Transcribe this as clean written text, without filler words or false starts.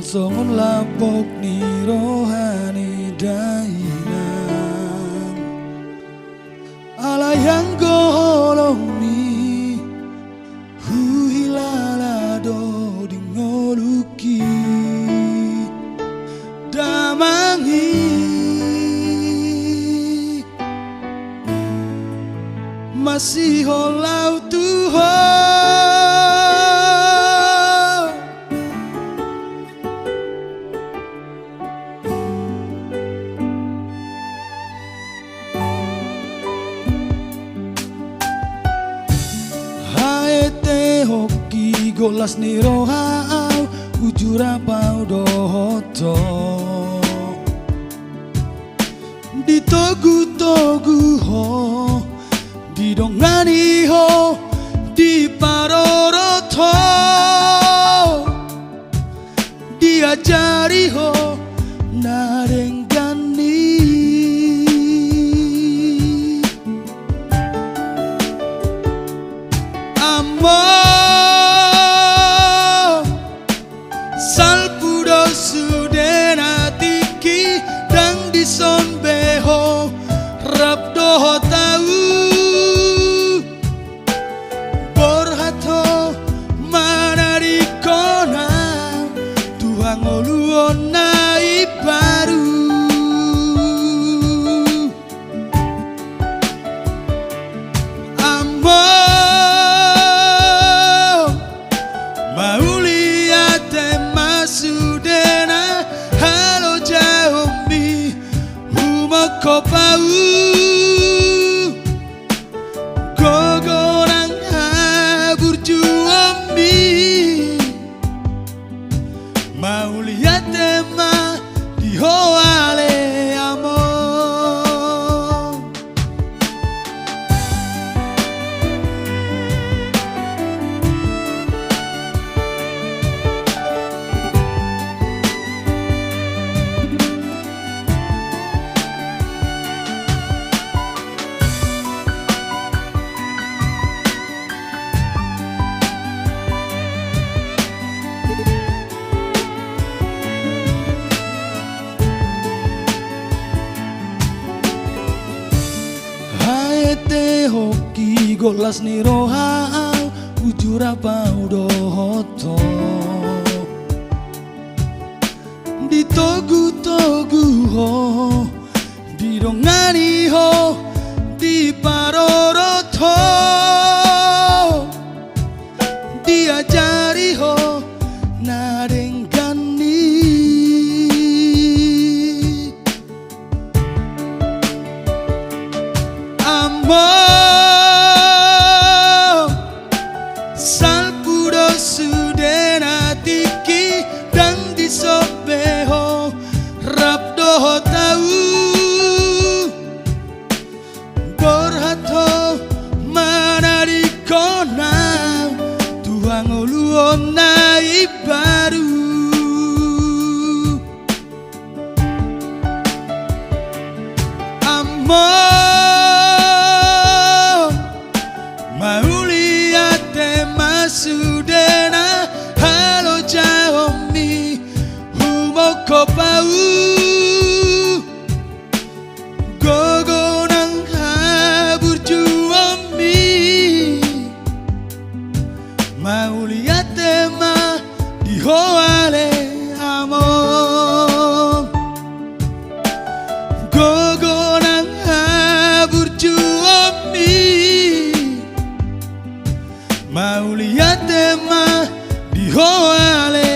songon lapok ni rohani dainang ala yang golongi huhilala do di ngoluki damangi masih holau Tuhan hoki golas ni rohau ujura pau dohoto di togu ho di dongani ho di paroroto diajari ho narenggani amor son beho rap doho tau borhato manari kona Tuhan oluona ibaru amor mauliate masudena halo jahombi kau pau gogorang burjuami mau lihat tema di hoale amor hoki golas ni rohau ujura pau dohoto di togu ho di dongani ho di paroroto diajari ho narenggani amor salpuro sudena tiki dan disobeho rap doho tau borhato manari kona Tuhan oluona ibaru amor sudena halo jahombi humoko pau gogonang burjuami mau lihat tema di hoale amor gogonang burjuami mau lihat tema di hoale